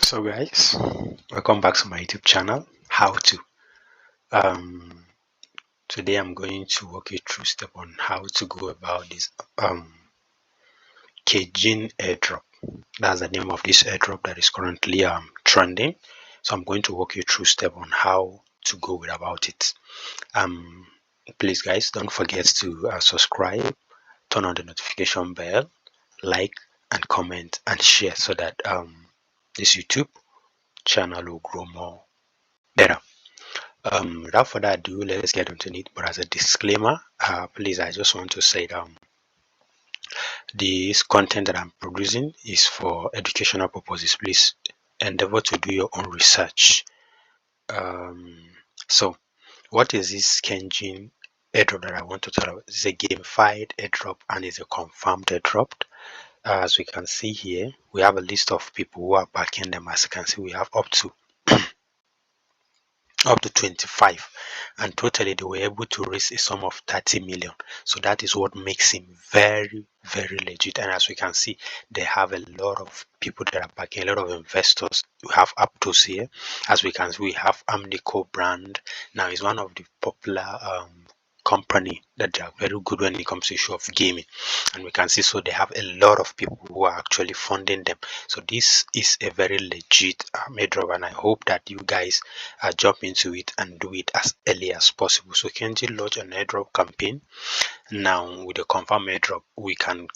So guys, welcome back to my YouTube channel. How to today I'm going to walk you through step on how to go about this KGeN Airdrop. That's the name of this airdrop that is currently trending. So I'm going to walk you through step on how to go about it. Please guys, don't forget to subscribe, turn on the notification bell, like and comment and share so that this YouTube channel will grow more better. Without further ado, let's get into it. But as a disclaimer, please, I just want to say that this content that I'm producing is for educational purposes. Please endeavor to do your own research. So, what is this KGeN airdrop that I want to tell you? It's a gamified airdrop and it's a confirmed airdrop. As we can see here, we have a list of people who are backing them. As you can see, we have up to 25, and totally they were able to raise a sum of 30 million. So that is what makes him very legit. And as we can see, they have a lot of people that are backing, a lot of investors. We have Aptos here. As we can see, we have Amnico brand. Now is one of the popular company that they are very good when it comes to issue of gaming, and we can see so they have a lot of people who are actually funding them. So this is a very legit airdrop, and I hope that you guys jump into it and do it as early as possible. So KGeN launched an airdrop campaign. Now with the confirm airdrop, we can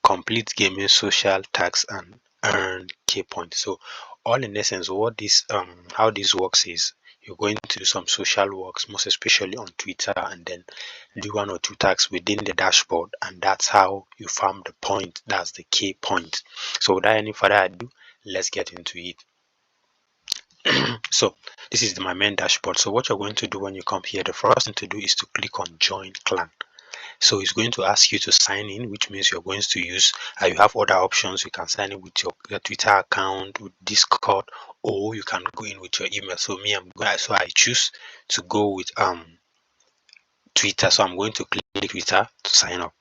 complete gaming social tags and earn key points. So all in essence, what this how this works is you're going to do some social works, most especially on Twitter, and then do 1 or 2 tags within the dashboard, and that's how you farm the point. That's the key point. So without any further ado, let's get into it. So this is my main dashboard. So what you're going to do when you come here, the first thing to do is to click on join clan. So it's going to ask you to sign in, which means you're going to use you have other options. You can sign in with your Twitter account, with Discord, or you can go in with your email. So I choose to go with Twitter. So I'm going to click Twitter to sign up.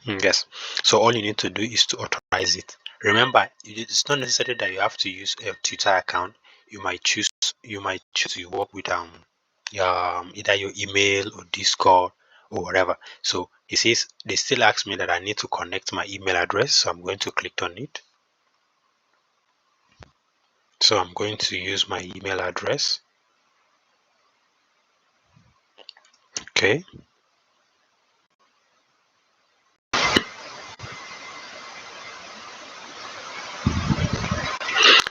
Yes, so all you need to do is to authorize it. Remember, it's not necessary that you have to use a Twitter account. You might choose to work with either your email or Discord or whatever. So it says they still ask me that I need to connect my email address, so I'm going to click on it. So I'm going to use my email address. Okay.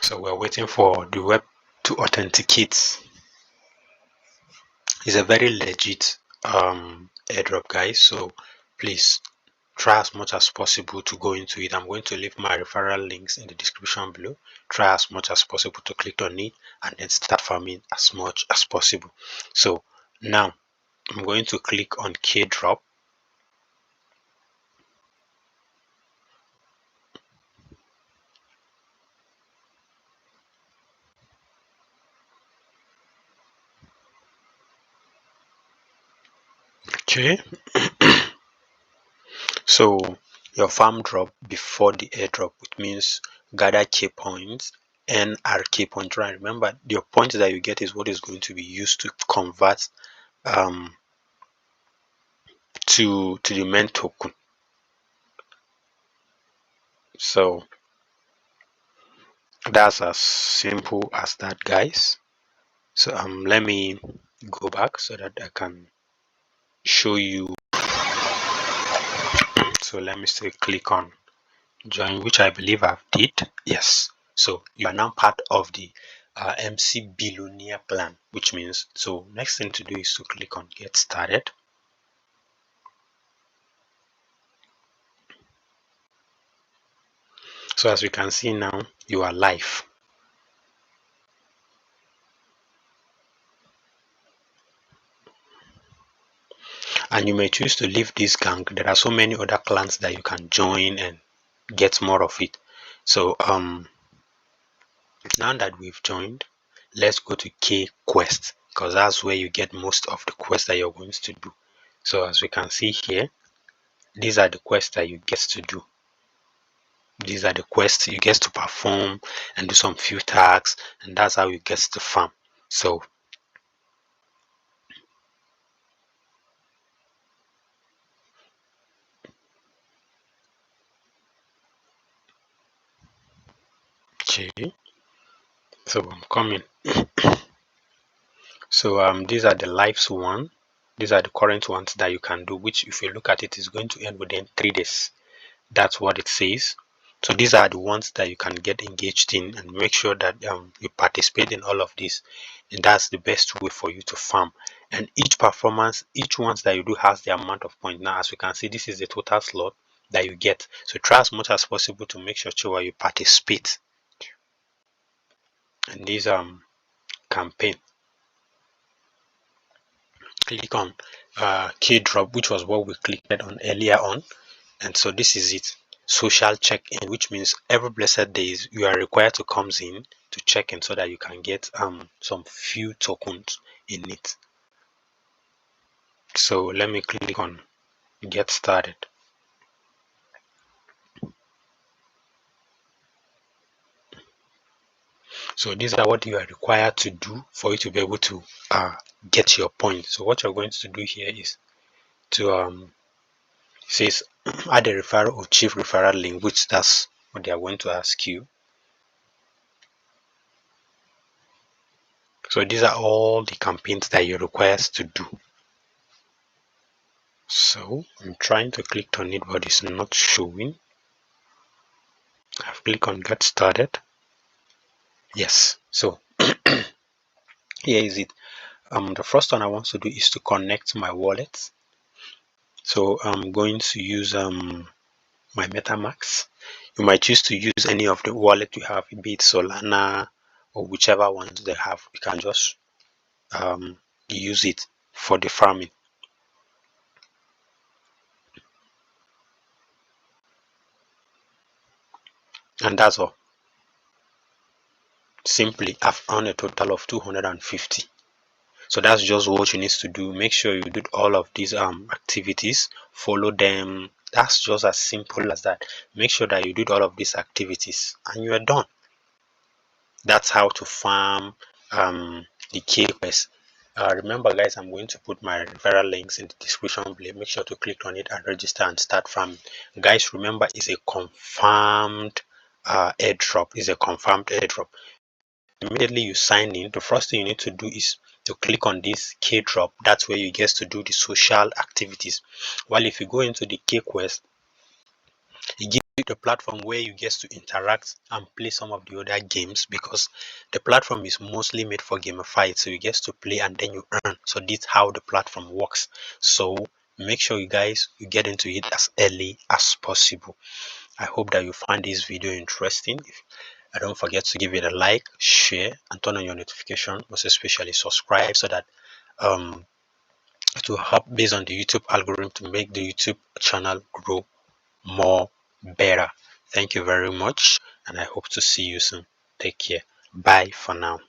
So we're waiting for the web to authenticate. It's a very legit airdrop, guys. So please try as much as possible to go into it. I'm going to leave my referral links in the description below. Try as much as possible to click on it and then start farming as much as possible. So now I'm going to click on KDrop. Okay. So your farm drop before the airdrop, which means gather key points and key point. Right, remember your points that you get is what is going to be used to convert to the main token. So that's as simple as that, guys. So let me go back so that I can show you. So let me still click on join, which I believe I've did. Yes, so you are now part of the MC Billionaire plan, which means so next thing to do is to click on get started. So as we can see now, you are live. And you may choose to leave this gang. There are so many other clans that you can join and get more of it. So now that we've joined, let's go to K quest, because that's where you get most of the quests that you're going to do. So as we can see here, these are the quests that you get to do. These are the quests you get to perform and do some few tasks, and that's how you get to farm. So okay, so I'm coming. So these are the lives one. These are the current ones that you can do, which if you look at it is going to end within 3 days. That's what it says. So these are the ones that you can get engaged in, and make sure that you participate in all of this, and that's the best way for you to farm. And each performance, each ones that you do has the amount of points. Now as we can see, this is the total slot that you get. So try as much as possible to make sure you participate in this campaign. Click on KGeN, which was what we clicked on earlier on. And so this is it, social check-in, which means every blessed days you are required to come in to check in so that you can get some few tokens in it. So let me click on get started. So these are what you are required to do for you to be able to get your points. So what you're going to do here is to says add a referral or chief referral link, which that's what they are going to ask you. So these are all the campaigns that you're required to do. So I'm trying to click on it, but it's not showing. I've clicked on get started. Yes, so here is it. The first one I want to do is to connect my wallet. So I'm going to use my MetaMask. You might choose to use any of the wallet you have, be it Solana or whichever ones they have. You can just use it for the farming. And that's all. Simply, I've earned a total of 250. So that's just what you need to do. Make sure you do all of these activities, follow them. That's just as simple as that. Make sure that you do all of these activities and you are done. That's how to farm the KQuest. Remember guys, I'm going to put my referral links in the description below. Make sure to click on it and register and start farming. Guys, remember it's a confirmed airdrop. It's a confirmed airdrop. Immediately you sign in, the first thing you need to do is to click on this KDrop. That's where you get to do the social activities. While if you go into the KQuest, it gives you the platform where you get to interact and play some of the other games, because the platform is mostly made for gamified, so you get to play and then you earn. So this is how the platform works. So make sure you guys you get into it as early as possible. I hope that you find this video interesting. Don't forget to give it a like, share, and turn on your notification, most especially subscribe, so that it will help based on the YouTube algorithm to make the YouTube channel grow more better. Thank you very much, and I hope to see you soon. Take care. Bye for now.